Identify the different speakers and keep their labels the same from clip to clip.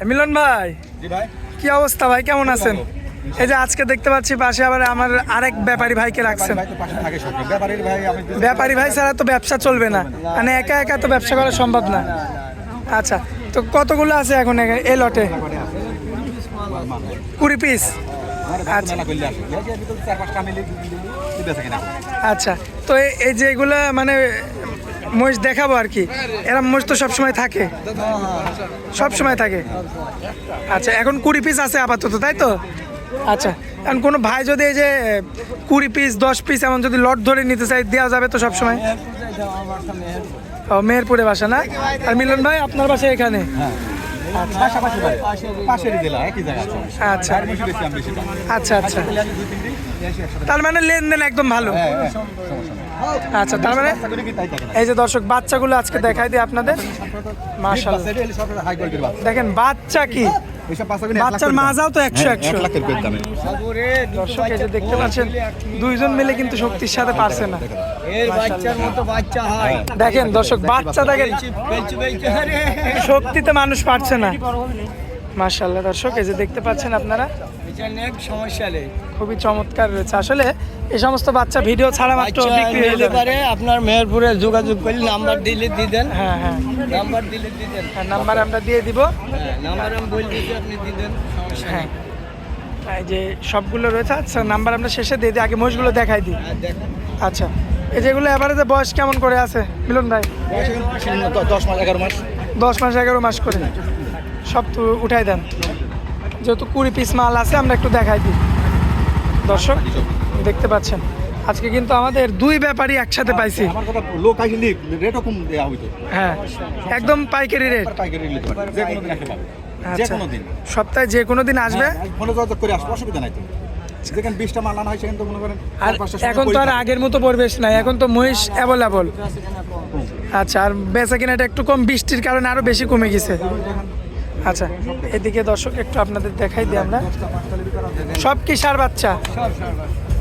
Speaker 1: মিলন ভাই,
Speaker 2: জি ভাই,
Speaker 1: কি অবস্থা ভাই, কেমন আছেন? এই যে আজকে দেখতে পাচ্ছি পাশে আবার আমার আরেক ব্যাপারী ভাইকে রাখছেন। ব্যাপারী ভাই ছাড়া তো ব্যবসা চলবে না, মানে একা একা তো ব্যবসা করা সম্ভব না। আচ্ছা, তো কতগুলো আছে এখন এই লটে? 20 পিস। আচ্ছা আচ্ছা, তো এই যে এগুলো মানে মহিষ দেখাবো আর কি, এরা মহিষ তো সবসময় থাকে, সবসময় থাকে। আচ্ছা, এখন 20 পিস আছে আপাতত, তাই তো? আচ্ছা, এখন কোনো ভাই যদি এই যে 20 পিস 10 পিস এমন যদি লট ধরে নিতে চাই, দেওয়া যাবে তো সবসময়? ও, মেহেরপুরে বাসা না? আর মিলন ভাই আপনার বাসা এখানে? আচ্ছা আচ্ছা আচ্ছা, তার মানে লেনদেন একদম ভালো। আচ্ছা, তার মানে এই যে দর্শক বাচ্চাগুলো আজকে দেখাই দিই আপনাদের। মাশাআল্লাহ, দেখেন বাচ্চা কি, বাচ্চার মাজাও তো 100 দর্শক এই যে দেখতে পাচ্ছেন, দুইজন মিলে কিন্তু শক্তির সাথে পারছে না। দেখেন দর্শক বাচ্চা, দেখেন শক্তিতে মানুষ পারছে না। মাশাআল্লাহ দর্শক এই যে দেখতে পাচ্ছেন আপনারা, খুবই চমৎকার রয়েছে। আসলে এই সমস্ত বাচ্চা ভিডিও ছাড়া মাত্র বিক্রি হয়ে যেতে পারে।
Speaker 3: আপনার মেহেরপুরে যোগাযোগ করলে নাম্বার দিলে দিয়ে দেন।
Speaker 1: হ্যাঁ হ্যাঁ,
Speaker 3: নাম্বার দিলে দিয়ে দেন।
Speaker 1: নাম্বার আমরা দিয়ে দিব।
Speaker 3: নাম্বার আমি বলে দিচ্ছি, আপনি দিয়ে দেন, সমস্যা
Speaker 1: হ্যাঁ, এই যে সবগুলো রয়েছে। আচ্ছা, নাম্বার আমরা শেষে দিয়ে দিই, আগে মহিষগুলো দেখাই দিই। আচ্ছা, এই যেগুলো এভারেজে বয়স কেমন করে আছে মিলন ভাই?
Speaker 2: 10 মাস 11 মাস।
Speaker 1: 10 মাস 11 মাস করে সব তো উঠাই দেন, যেহেতু 20 পিস মাল আছে আমরা একটু দেখাই দিই। দর্শক দেখতে পাচ্ছেন আজকে কিন্তু আমাদের দুই ব্যাপারই একসাথে পাইছি।
Speaker 2: আমার কথা লোক আইলি রেটও কম দেয়া হইতো।
Speaker 1: হ্যাঁ, একদম পাইকারি রেট।
Speaker 2: পাইকারি রেট যে কোনো দিন আসতে পাবে, যে কোনো দিন
Speaker 1: সপ্তাহে যে কোনো দিন আসবে।
Speaker 2: ফোনে যোগাযোগ করে আসবে, অসুবিধা নাই তো। যেখানে 20টা মাল আনা হয় সেখানে তো মনে করেন।
Speaker 1: আর এখন তো আর আগের মতো পরিবেশ নাই, এখন তো মহিষ অ্যাভেলেবল। আচ্ছা, আর বেচা কেনাটা একটু কম, বৃষ্টির কারণে আরো বেশি কমে গেছে। আচ্ছা, এদিকে দর্শক একটু আপনাদের দেখাই দিই আমরা। সব কি ষাঁড় বাচ্চা?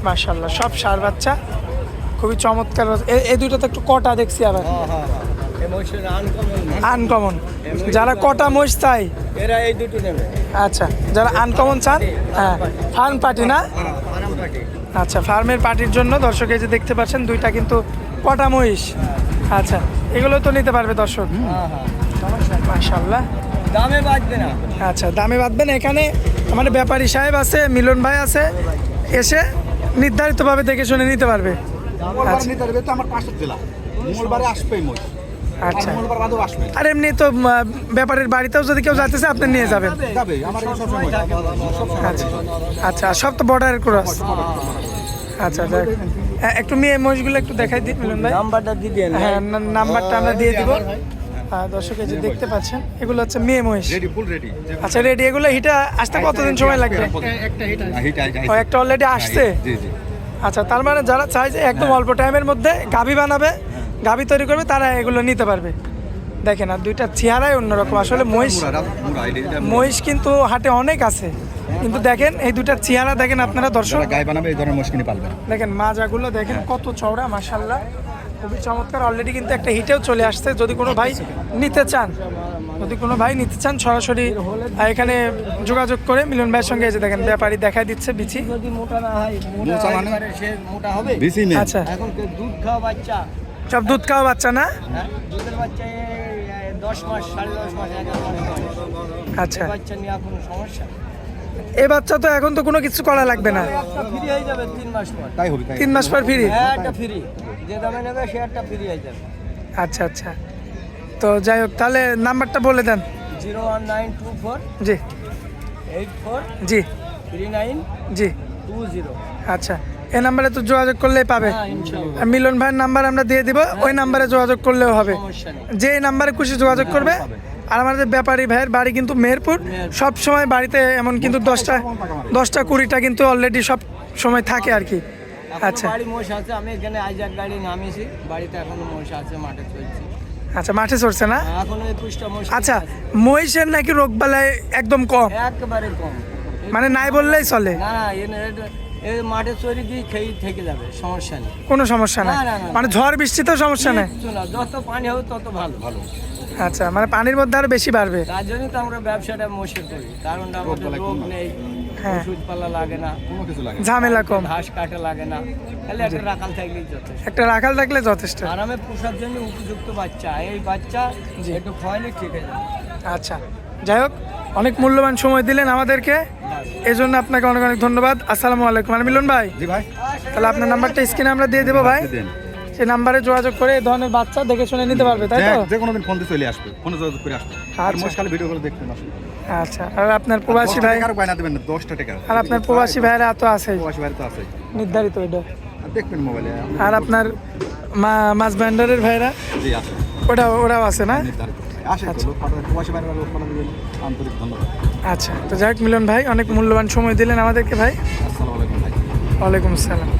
Speaker 1: মাশাআল্লাহ, সব ষাঁড় বাচ্চা, খুবই চমৎকার। এই দুটো তো একটু কটা দেখছি আবার, আনকমন। যারা কটা মহিষ চাই
Speaker 3: এরা এই দুটো নেবে।
Speaker 1: আচ্ছা, যারা আনকমন চান, হ্যাঁ, ফার্ম পার্টি না? আচ্ছা, ফার্মের পার্টির জন্য দর্শক এই যে দেখতে পাচ্ছেন দুইটা কিন্তু কটা মহিষ। আচ্ছা, এগুলো তো নিতে পারবে দর্শক। মাশাআল্লাহ,
Speaker 3: দামে বাঁচবে না।
Speaker 1: আচ্ছা, দামে বাঁধবে না। এখানে আমাদের ব্যাপারী সাহেব আছে, মিলন ভাই আছে, এসে নির্ধারিতভাবে দেখে শুনে নিতে পারবে।
Speaker 2: আমার পাশের জেলা, মঙ্গলবারে আসবে মোষ।
Speaker 1: আচ্ছা,
Speaker 2: মঙ্গলবার বাদেও আসবে।
Speaker 1: আর এমনি তো ব্যাপারের বাড়িতেও যদি কেউ যাইতেছে আপনি নিয়ে যাবেন।
Speaker 2: যাবে, আমার এই সব সময়।
Speaker 1: আচ্ছা আচ্ছা, সব তো বর্ডারের ক্রস। আচ্ছা, যাক, একটু মেয়ে মহিষগুলো একটু দেখাই দিই মিলন ভাই।
Speaker 3: নাম্বারটা দিয়ে দেন।
Speaker 1: হ্যাঁ, নাম্বারটা আমরা দিয়ে দিব। দর্শক এই যে দেখতে পাচ্ছেন এগুলো হচ্ছে মেয়ে মহিষ।
Speaker 2: Ready, full ready.
Speaker 1: আচ্ছা, রেডি। এগুলো হিটা আসতে কতদিন সময় লাগবে? ও, একটা অলরেডি আসছে।
Speaker 2: জি জি।
Speaker 1: আচ্ছা, তার মানে যারা চায় যে একদম অল্প টাইমের মধ্যে গাভী বানাবে, গাভী তৈরি করবে, তারা এগুলো নিতে পারবে। দেখেন, আর দুইটা চেহারাই অন্যরকম। আসলে মহিষ কিন্তু হাটে অনেক আছে, কিন্তু দেখেন এই দুটার চেহারা দেখেন আপনারা দর্শক।
Speaker 2: গায়ে বানাবে এই ধরনের মহিষ কিনে পালবেন।
Speaker 1: দেখেন মাজাগুলো দেখেন কত চওড়া, মাশাআল্লাহ, খুবই চমৎকার। অলরেডি কিন্তু একটা হিটেও চলে আসছে। যদি কোনো ভাই নিতে চান, সরাসরি এখানে যোগাযোগ করে মিলন ভাইয়ের সঙ্গে, এই যে দেখেন ব্যাপারী দেখাই দিচ্ছে বিচি।
Speaker 3: যদি মোটা না হয়, মোটা মানে সে মোটা হবে।
Speaker 1: আচ্ছা,
Speaker 3: এখন দুধ খাওয়া বাচ্চা,
Speaker 1: সব দুধ খাওয়া বাচ্চা না?
Speaker 3: দুধের বাচ্চা 10 মাস 10.5 মাস 11 মাস।
Speaker 1: আচ্ছা,
Speaker 3: বাচ্চা নিয়ে কোনো সমস্যা?
Speaker 1: এই বাচ্চা তো এখন তো কোনো কিছু করা লাগবে না,
Speaker 3: একটা ফ্রি হয়ে যাবে 3 মাস পর।
Speaker 2: তাই হবে,
Speaker 1: 3 মাস পর ফ্রি।
Speaker 3: হ্যাঁ, একটা ফ্রি, যে দামে নেবে সে একটা ফ্রি হয়ে যাবে।
Speaker 1: আচ্ছা আচ্ছা, তো যাই হোক, তাহলে নাম্বারটা বলে দেন।
Speaker 3: 01924
Speaker 1: জি
Speaker 3: 84
Speaker 1: জি
Speaker 3: 39
Speaker 1: জি।
Speaker 3: 20।
Speaker 1: আচ্ছা, এই নাম্বারে তো যোগাযোগ করলেই পাবে। আর মিলন ভাইয়ের নাম্বার আমরা দিয়ে দিব, ওই নাম্বারে যোগাযোগ করলেও হবে। যে নাম্বারে খুশি যোগাযোগ করবে। আর আমাদের ব্যাপারী ভাইয়ের বাড়ি কিন্তু মেহেরপুর। সব সময় বাড়িতে এমন কিন্তু 10টা 20টা কিন্তু অলরেডি সব সময় থাকে আর কি। আচ্ছা,
Speaker 3: বাড়ি মোষ আছে, আমি এখানে আজ এক গাড়ি নামিয়েছি, বাড়িতে এখনো মোষ আছে, মাঠে চলছে।
Speaker 1: আচ্ছা, মাঠে চড়ছে না?
Speaker 3: এখনো 21টা মোষ।
Speaker 1: আচ্ছা, মহিষের নাকি রোগবালাই একদম কম,
Speaker 3: একেবারে কম,
Speaker 1: মানে নাই বললেই চলে?
Speaker 3: না এ মাঠে চড়ি দিয়ে খেয়ে থেকে যাবে, সমস্যা নেই,
Speaker 1: কোনো সমস্যা নাই,
Speaker 3: না, না, না।
Speaker 1: মানে ঝড় বৃষ্টিতেও সমস্যা নেই?
Speaker 3: কিচ্ছু না, যত পানি হবে তত ভালো।
Speaker 1: আচ্ছা মানে পানির মধ্যে আরো বেশি বাড়বে।
Speaker 3: তার জন্যই তো আমরা ব্যবসাটা মশির করি, কারণ আমাদের
Speaker 2: বলে
Speaker 3: রোগ
Speaker 2: কম না।
Speaker 3: নেই,
Speaker 1: হ্যাঁ।
Speaker 3: ওষুধ পালা লাগে না,
Speaker 2: কোনো কিছু লাগে না।
Speaker 1: ঝামেলা কম,
Speaker 3: ঘাস কাটা লাগে না, খালি একটা রাখাল থাকলেই যথেষ্ট।
Speaker 1: একটা রাখাল থাকলে যথেষ্ট।
Speaker 3: আরামে পোষার জন্য উপযুক্ত বাচ্চা, এই বাচ্চা
Speaker 1: জি।
Speaker 3: একটু খাওয়াইলে ঠিক হয়ে যাবে।
Speaker 1: আচ্ছা যাই হোক, অনেক মূল্যবান সময় দিলেন আমাদেরকে, এই জন্য আপনাকে অনেক অনেক ধন্যবাদ। আসসালামু আলাইকুম। আর মিলন ভাই,
Speaker 2: জি ভাই,
Speaker 1: তাহলে আপনার নাম্বারটা স্ক্রিনে আমরা দিয়ে দেবো ভাই,
Speaker 2: দেন।
Speaker 1: সেই নাম্বারে যোগাযোগ করে এই ধরনের বাচ্চা দেখে শুনে নিতে পারবে, তাই তো?
Speaker 2: যে কোনো দিন ফোন দিয়ে চলে আসবে, ফোনে যোগাযোগ করে আসবে। আর
Speaker 1: আচ্ছা।
Speaker 2: মোষ খালি ভিডিও করে দেখবেন আসলে।
Speaker 1: আচ্ছা, আর আপনার প্রবাসী ভাই,
Speaker 2: আর বায়না দেবেন না, 10টা টাকা।
Speaker 1: আর আপনার প্রবাসী ভাইরা তো আছে
Speaker 2: প্রবাসী ভাই তো আছে,
Speaker 1: নির্ধারিত এটা,
Speaker 2: আর দেখবেন মোবাইলে।
Speaker 1: আর আপনার মাছ ভান্ডারের ভাইরা
Speaker 2: জি আছে,
Speaker 1: ওরাও আছে না?
Speaker 2: নির্ধারিত। আসে তো লোক পাঠায়, প্রবাসী ভাইরা লোক পাঠায় দিবেন, আন্তরিক ধন্যবাদ।
Speaker 1: আচ্ছা, তো যাই হোক মিলন ভাই, অনেক মূল্যবান সময় দিলেন আমাদেরকে ভাই।
Speaker 2: আসসালামু আলাইকুম ভাই।
Speaker 1: ওয়ালাইকুম আসসালাম।